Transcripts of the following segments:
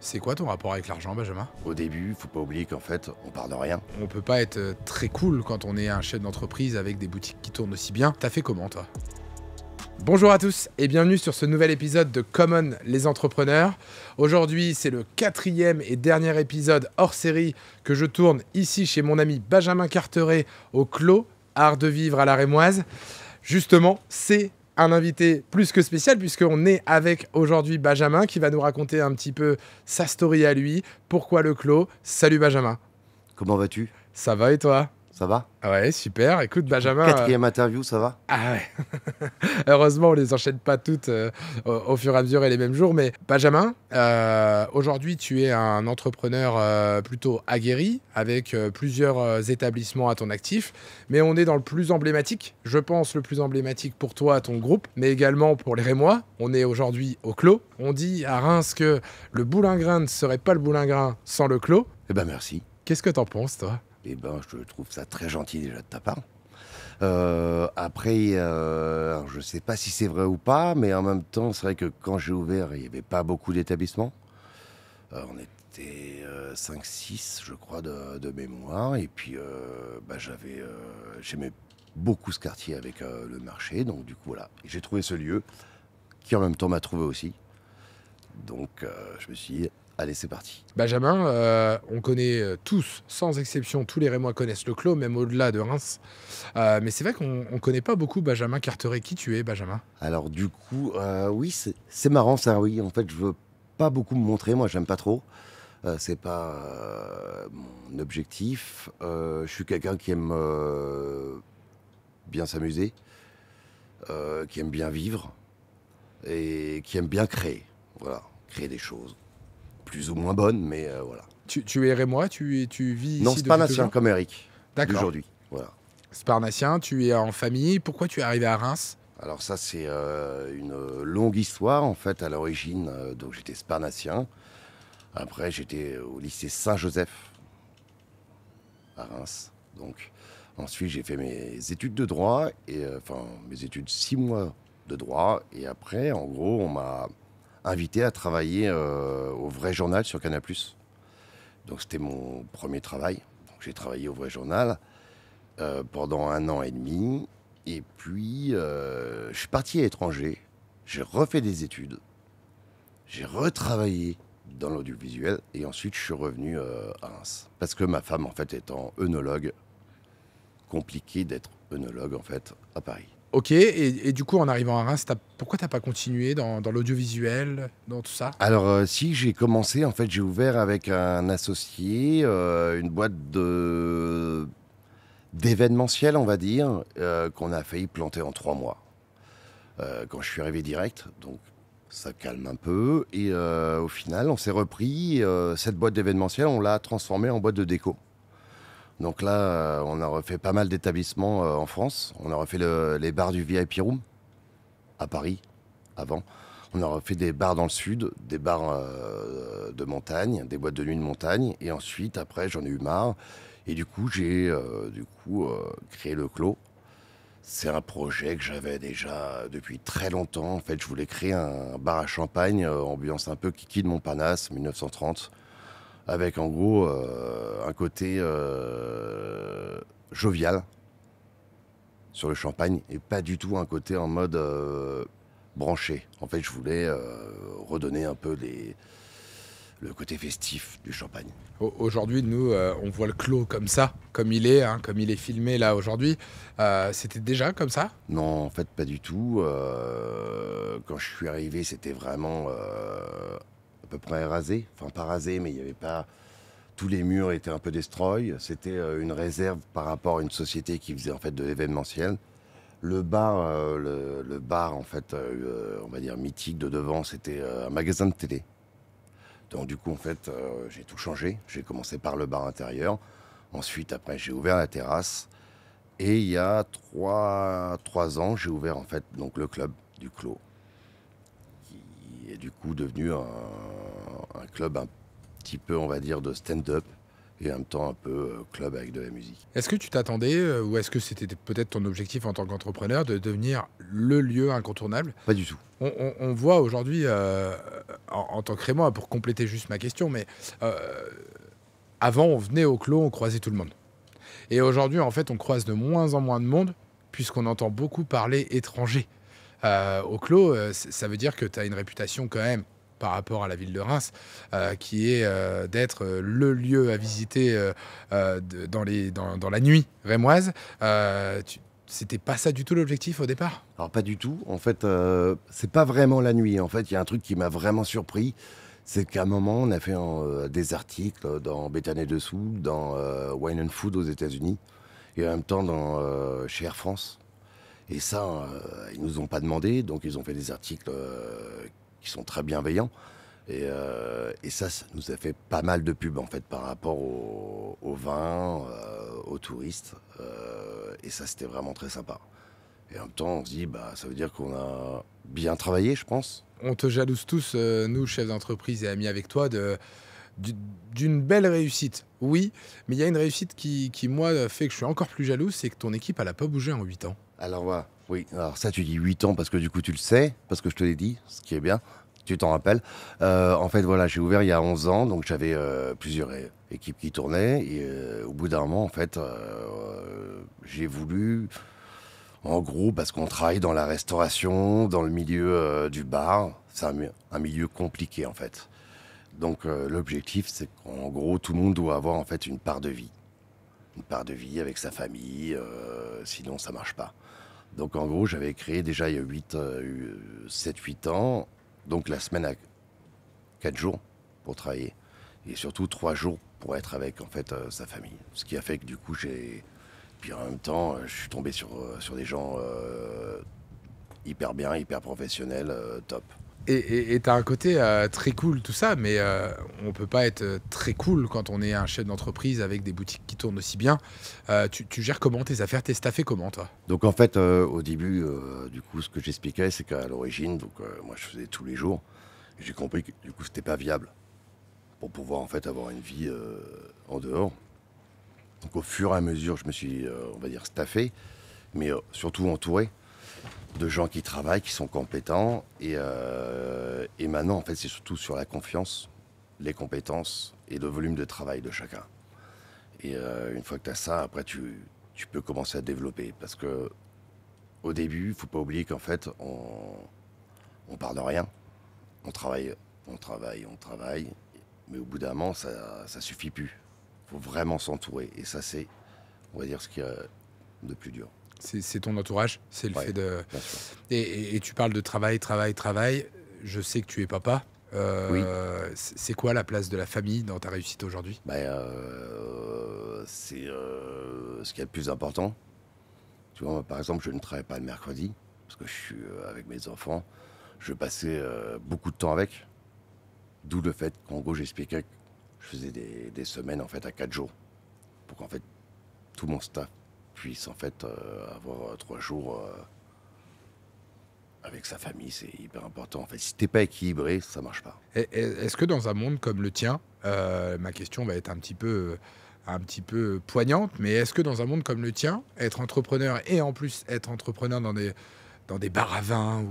C'est quoi ton rapport avec l'argent, Benjamin? Au début, faut pas oublier qu'en fait, on part de rien. On peut pas être très cool quand on est un chef d'entreprise avec des boutiques qui tournent aussi bien. T'as fait comment, toi? Bonjour à tous et bienvenue sur ce nouvel épisode de Common les entrepreneurs. Aujourd'hui, c'est le 4e et dernier épisode hors série que je tourne ici chez mon ami Benjamin Carteret au Clos, Art de Vivre à la Rémoise. Justement, c'est un invité plus que spécial puisqu'on est avec aujourd'hui Benjamin qui va nous raconter un petit peu sa story à lui. Pourquoi le Clos? Salut Benjamin. Comment vas-tu? Ça va et toi? Ça va? Ah ouais, super. Écoute, Benjamin. Quatrième interview, ça va? Ah ouais. Heureusement, on les enchaîne pas toutes au fur et à mesure et les mêmes jours. Mais Benjamin, aujourd'hui, tu es un entrepreneur plutôt aguerri avec plusieurs établissements à ton actif. Mais on est dans le plus emblématique, je pense le plus emblématique pour toi, ton groupe, mais également pour les Rémois. On est aujourd'hui au Clos. On dit à Reims que le boulingrin ne serait pas le boulingrin sans le Clos. Eh ben merci. Qu'est-ce que t'en penses, toi? Eh ben, je trouve ça très gentil déjà de ta part. Après, alors, je sais pas si c'est vrai ou pas, mais en même temps, c'est vrai que quand j'ai ouvert, il n'y avait pas beaucoup d'établissements. On était 5-6, je crois, de mémoire. Et puis, j'aimais beaucoup ce quartier avec le marché. Donc, du coup, voilà. J'ai trouvé ce lieu qui, en même temps, m'a trouvé aussi. Donc, je me suis dit, allez, c'est parti. Benjamin, on connaît tous, sans exception, tous les Rémois connaissent le Clos, même au-delà de Reims. Mais c'est vrai qu'on ne connaît pas beaucoup Benjamin Carteret. Qui tu es, Benjamin? Alors du coup, oui, c'est marrant ça, oui. En fait, je veux pas beaucoup me montrer, moi, j'aime pas trop. C'est pas mon objectif. Je suis quelqu'un qui aime bien s'amuser, qui aime bien vivre et qui aime bien créer. Voilà, créer des choses plus ou moins bonnes, mais voilà. Tu es Rémois, tu vis Non, ici c'est pas depuis national toujours? comme Eric D'accord. d'aujourd'hui. Voilà. Sparnatien, tu es en famille. Pourquoi tu es arrivé à Reims? Alors ça, c'est une longue histoire en fait. À l'origine, donc j'étais sparnatien. Après, j'étais au lycée Saint-Joseph à Reims. Donc, ensuite, j'ai fait mes études de droit, et enfin, mes études 6 mois de droit. Et après, en gros, on m'a invité à travailler au Vrai Journal sur Canal+. Donc, c'était mon premier travail. Donc, j'ai travaillé au Vrai Journal pendant 1 an et demi. Et puis, je suis parti à l'étranger. J'ai refait des études. J'ai retravaillé dans l'audiovisuel et ensuite je suis revenu à Reims. Parce que ma femme, en fait, étant œnologue, compliqué d'être œnologue, en fait, à Paris. Ok, et du coup, en arrivant à Reims, pourquoi t'as pas continué dans l'audiovisuel, dans tout ça? Alors, si j'ai commencé, en fait, j'ai ouvert avec un associé une boîte d'événementiel, on va dire, qu'on a failli planter en 3 mois. Quand je suis arrivé direct, donc ça calme un peu. Et au final, on s'est repris. Cette boîte d'événementiel, on l'a transformée en boîte de déco. Donc là, on a refait pas mal d'établissements en France. On a refait les bars du VIP Room à Paris, avant. On a refait des bars dans le sud, des bars de montagne, des boîtes de nuit de montagne. Et ensuite, après, j'en ai eu marre. Et du coup, j'ai créé le Clos. C'est un projet que j'avais déjà depuis très longtemps. En fait, je voulais créer un bar à champagne, ambiance un peu Kiki de Montparnasse, 1930, avec en gros un côté jovial sur le champagne et pas du tout un côté en mode branché. En fait, je voulais redonner un peu le côté festif du champagne. Aujourd'hui, nous, on voit le Clos comme ça, comme il est, hein, comme il est filmé là aujourd'hui. C'était déjà comme ça? Non, en fait, pas du tout. Quand je suis arrivé, c'était vraiment à peu près rasé. Enfin, pas rasé, mais il n'y avait pas... Tous les murs étaient un peu destroy. C'était une réserve par rapport à une société qui faisait en fait de l'événementiel. Le bar, le bar en fait, on va dire mythique de devant, c'était un magasin de télé. Donc du coup, en fait, j'ai tout changé. J'ai commencé par le bar intérieur. Ensuite, après, j'ai ouvert la terrasse. Et il y a 3 ans, j'ai ouvert en fait donc le club du Clos, qui est du coup devenu un club un petit peu, on va dire, de stand-up, et en même temps un peu club avec de la musique. Est-ce que tu t'attendais, ou est-ce que c'était peut-être ton objectif en tant qu'entrepreneur de devenir le lieu incontournable? Pas du tout. On voit aujourd'hui, en tant que Rémois, pour compléter juste ma question, mais heu, avant on venait au clos, on croisait tout le monde. Et aujourd'hui, en fait, on croise de moins en moins de monde puisqu'on entend beaucoup parler étranger. Au clos, ça veut dire que tu as une réputation quand même par rapport à la ville de Reims, qui est, d'être, le lieu à visiter, dans la nuit rémoise. C'était pas ça du tout l'objectif au départ? Alors pas du tout. En fait, c'est pas vraiment la nuit. En fait, il y a un truc qui m'a vraiment surpris, c'est qu'à un moment, on a fait des articles dans Béthane Dessous, dans Wine and Food aux États-Unis, et en même temps chez Air France. Et ça, ils nous ont pas demandé, donc ils ont fait des articles qui sont très bienveillants. Et ça nous a fait pas mal de pub en fait par rapport au vin, aux touristes. Et ça, c'était vraiment très sympa. Et en même temps, on se dit, bah, ça veut dire qu'on a bien travaillé, je pense. On te jalouse tous, nous, chefs d'entreprise et amis avec toi, d'u d'une belle réussite. Oui, mais il y a une réussite qui moi, fait que je suis encore plus jaloux, c'est que ton équipe, elle a pas bougé en 8 ans. Alors voilà, oui, alors ça tu dis 8 ans parce que du coup tu le sais, parce que je te l'ai dit, ce qui est bien, tu t'en rappelles. En fait voilà, j'ai ouvert il y a 11 ans, donc j'avais plusieurs équipes qui tournaient, et au bout d'un moment en fait, j'ai voulu, en gros, parce qu'on travaille dans la restauration, dans le milieu du bar, c'est un milieu compliqué en fait. Donc l'objectif c'est qu'en gros tout le monde doit avoir en fait une part de vie. Une part de vie avec sa famille, sinon ça marche pas. Donc en gros, j'avais créé déjà il y a 7-8 ans, donc la semaine à 4 jours pour travailler, et surtout 3 jours pour être avec en fait sa famille. Ce qui a fait que du coup, puis en même temps, je suis tombé sur des gens hyper bien, hyper professionnels, top. Et tu as un côté, très cool tout ça, mais on peut pas être, très cool quand on est un chef d'entreprise avec des boutiques qui tournent aussi bien. Tu gères comment tes affaires? Tu es staffé comment toi? Donc en fait, au début, du coup, ce que j'expliquais, c'est qu'à l'origine, donc moi je faisais tous les jours. Et j'ai compris que du coup, c'était pas viable pour pouvoir en fait avoir une vie en dehors. Donc au fur et à mesure, je me suis, on va dire, staffé, mais surtout entouré de gens qui travaillent, qui sont compétents. Et maintenant, en fait, c'est surtout sur la confiance, les compétences et le volume de travail de chacun. Et une fois que tu as ça, après, tu peux commencer à développer. Parce que au début, il ne faut pas oublier qu'en fait, on part de rien. On travaille, on travaille, on travaille. Mais au bout d'un moment, ça ne suffit plus. Il faut vraiment s'entourer. Et ça, c'est, on va dire, ce qu'il y a de plus dur. C'est ton entourage? C'est le Ouais, fait de bien sûr. et tu parles de travail, travail, travail. Je sais que tu es papa. Oui. C'est quoi la place de la famille dans ta réussite aujourd'hui? Bah, c'est ce qui est le plus important. Tu vois, moi, par exemple, je ne travaille pas le mercredi parce que je suis avec mes enfants. Je passais beaucoup de temps avec. D'où le fait qu'en gros, j'expliquais que je faisais des semaines en fait à 4 jours pour qu'en fait tout mon staff puisse en fait avoir 3 jours avec sa famille. C'est hyper important. En fait, si t'es pas équilibré, ça marche pas. Est-ce que dans un monde comme le tien, ma question va être un petit peu poignante, mais est-ce que dans un monde comme le tien, être entrepreneur et en plus être entrepreneur dans des bars à vin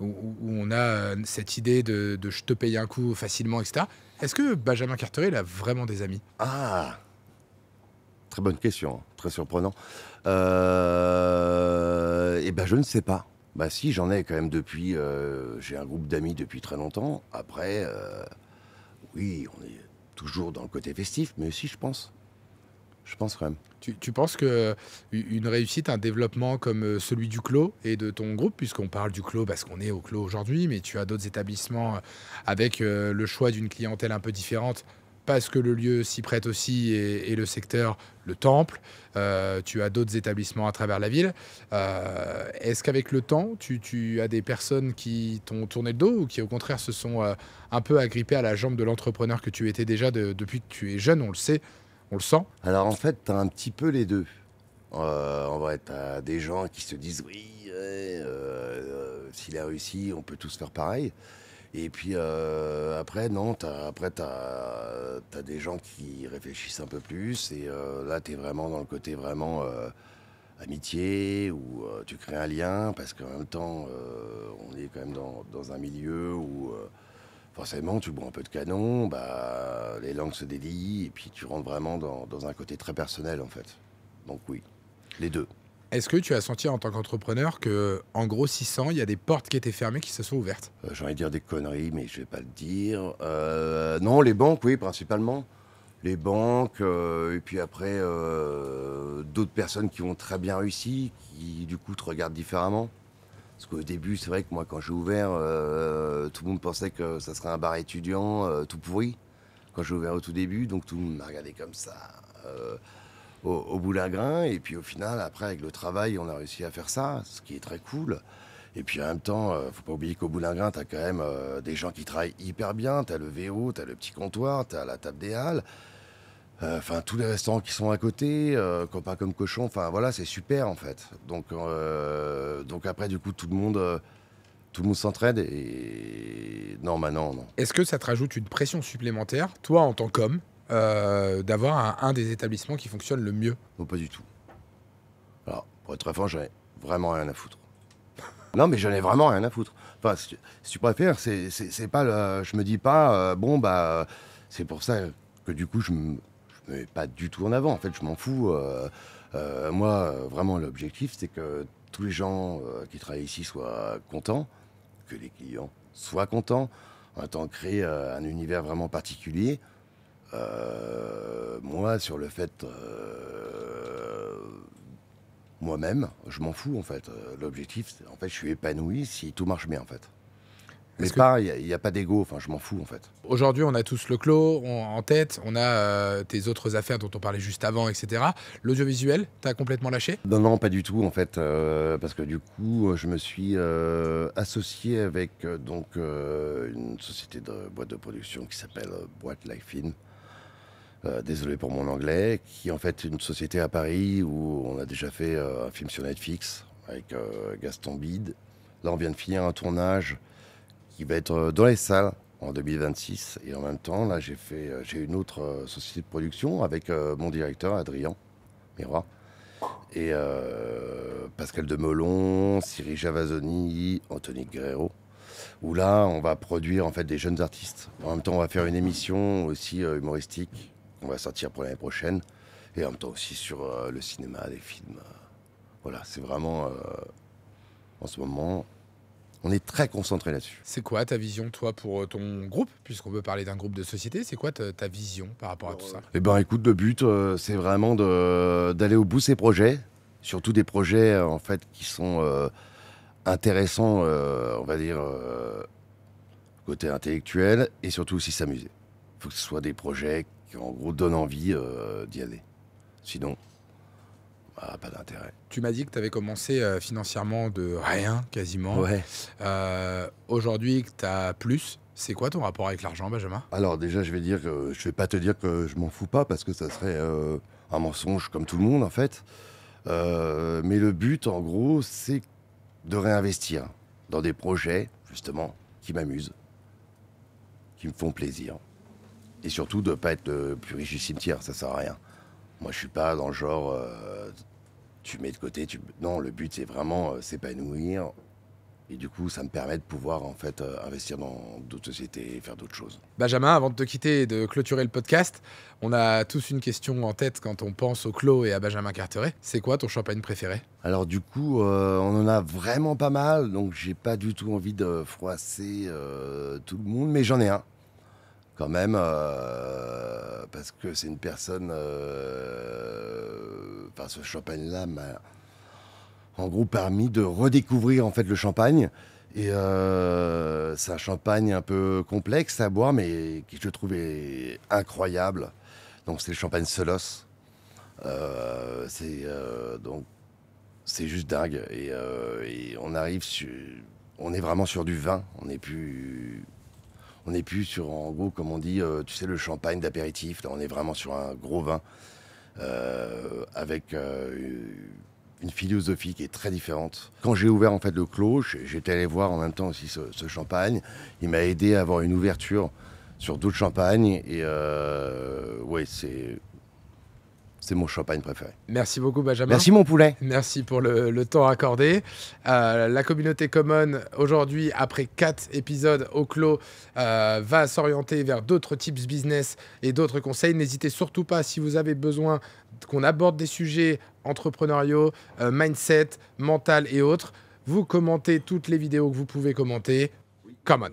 où on a cette idée de je te paye un coup facilement, etc. Est-ce que Benjamin Carteret, il a vraiment des amis? Ah, très bonne question, hein, très surprenant. Et ben je ne sais pas. Bah si, j'en ai quand même depuis. J'ai un groupe d'amis depuis très longtemps. Après, oui, on est toujours dans le côté festif, mais aussi je pense. Je pense quand même. Tu penses que une réussite, un développement comme celui du Clos et de ton groupe, puisqu'on parle du Clos parce qu'on est au Clos aujourd'hui, mais tu as d'autres établissements avec le choix d'une clientèle un peu différente, parce que le lieu s'y prête aussi et le secteur, le temple. Tu as d'autres établissements à travers la ville. Est-ce qu'avec le temps, tu as des personnes qui t'ont tourné le dos ou qui au contraire se sont un peu agrippées à la jambe de l'entrepreneur que tu étais déjà depuis que tu es jeune, on le sait, on le sent? Alors en fait, t'as un petit peu les deux. En vrai, t'as des gens qui se disent oui, s'il a réussi, on peut tous faire pareil. Et puis après, non, t'as des gens qui réfléchissent un peu plus. Et là, tu es vraiment dans le côté vraiment amitié, où tu crées un lien, parce qu'en même temps, on est quand même dans un milieu où forcément, tu bois un peu de canon, bah, les langues se délient, et puis tu rentres vraiment dans un côté très personnel, en fait. Donc oui, les deux. Est-ce que tu as senti en tant qu'entrepreneur que, en grossissant, il y a des portes qui étaient fermées qui se sont ouvertes? J'ai envie de dire des conneries, mais je vais pas le dire. Non, les banques, oui, principalement. Les banques, et puis après, d'autres personnes qui ont très bien réussi, qui du coup te regardent différemment. Parce qu'au début, c'est vrai que moi, quand j'ai ouvert, tout le monde pensait que ça serait un bar étudiant tout pourri. Quand j'ai ouvert au tout début, donc tout le monde m'a regardé comme ça, au boulingrin. Et puis au final, après, avec le travail, on a réussi à faire ça, ce qui est très cool. Et puis en même temps, faut pas oublier qu'au boulingrin, tu as quand même des gens qui travaillent hyper bien. Tu as le vélo, tu as le petit comptoir, tu as la table des halles. Enfin, tous les restaurants qui sont à côté, copains comme cochon, enfin voilà, c'est super en fait. Donc après, du coup, tout le monde s'entraide et non, maintenant, non. Est-ce que ça te rajoute une pression supplémentaire, toi, en tant qu'homme, d'avoir un des établissements qui fonctionne le mieux? Non, pas du tout. Alors, pour être très franc, j'en ai vraiment rien à foutre. Non, mais j'en ai vraiment rien à foutre. Enfin, si tu préfères, c'est pas le, je me dis pas, bon, bah, c'est pour ça que du coup, je me mets pas du tout en avant. En fait, je m'en fous. Moi, vraiment, l'objectif, c'est que tous les gens qui travaillent ici soient contents, que les clients soient contents. En tant que créer un univers vraiment particulier. Moi, sur le fait, moi-même, je m'en fous en fait. L'objectif, en fait, je suis épanoui si tout marche bien en fait. Mais Est-ce que pas, il n'y a pas d'ego, enfin, je m'en fous en fait. aujourd'hui, on a tous le clos en tête, on a tes autres affaires dont on parlait juste avant, etc. L'audiovisuel, t'as complètement lâché? Non, non, pas du tout en fait, parce que du coup, je me suis associé avec une société de boîte de production qui s'appelle Boîte Life Film. Désolé pour mon anglais, qui est en fait une société à Paris où on a déjà fait un film sur Netflix avec Gaston Bide. Là, on vient de finir un tournage qui va être dans les salles en 2026. Et en même temps, là, j'ai une autre société de production avec mon directeur, Adrien Miroir, et Pascal Demelon, Cyril Javazoni, Anthony Guerrero, où là, on va produire en fait des jeunes artistes. En même temps, on va faire une émission aussi humoristique qu'on va sortir pour l'année prochaine, et en même temps aussi sur le cinéma, les films. Voilà, c'est vraiment en ce moment, on est très concentré là-dessus. C'est quoi ta vision, toi, pour ton groupe? Puisqu'on peut parler d'un groupe de société, c'est quoi ta vision par rapport à tout ça? Eh ben, écoute, le but, c'est vraiment d'aller au bout de ces projets, surtout des projets en fait qui sont intéressants, on va dire côté intellectuel, et surtout aussi s'amuser. Il faut que ce soit des projets qui, en gros, donnent envie d'y aller. Sinon, bah, pas d'intérêt. Tu m'as dit que tu avais commencé financièrement de rien, quasiment. Ouais. Aujourd'hui, que tu as plus. C'est quoi ton rapport avec l'argent, Benjamin? Alors déjà, je vais pas te dire que je m'en fous pas parce que ça serait un mensonge comme tout le monde en fait. Mais le but, en gros, c'est de réinvestir dans des projets justement qui m'amusent, qui me font plaisir, et surtout de pas être le plus riche du cimetière. Ça sert à rien. Moi, je suis pas dans le genre tu mets de côté. Non, le but c'est vraiment s'épanouir. Et du coup, ça me permet de pouvoir en fait investir dans d'autres sociétés et faire d'autres choses. Benjamin, avant de te quitter et de clôturer le podcast, on a tous une question en tête quand on pense au Clos et à Benjamin Carteret. C'est quoi ton champagne préféré? Alors du coup, on en a vraiment pas mal, donc j'ai pas du tout envie de froisser tout le monde, mais j'en ai un quand même, parce que c'est une personne, enfin ce champagne-là m'a en gros permis de redécouvrir en fait le champagne. Et c'est un champagne un peu complexe à boire, mais qui je trouve est incroyable. Donc c'est le champagne Solos. Donc c'est juste dingue. Et on est vraiment sur du vin. On n'est plus sur, en gros, comme on dit, tu sais, le champagne d'apéritif. Là, on est vraiment sur un gros vin avec une philosophie qui est très différente. Quand j'ai ouvert en fait le clos, j'étais allé voir en même temps aussi ce champagne. Il m'a aidé à avoir une ouverture sur d'autres champagnes et ouais, c'est mon champagne préféré. Merci beaucoup, Benjamin. Merci mon poulet. Merci pour le temps accordé. La communauté Common, aujourd'hui, après 4 épisodes au clos, va s'orienter vers d'autres types business et d'autres conseils. N'hésitez surtout pas, si vous avez besoin qu'on aborde des sujets entrepreneuriaux, mindset, mental et autres, vous commentez toutes les vidéos que vous pouvez commenter. Common.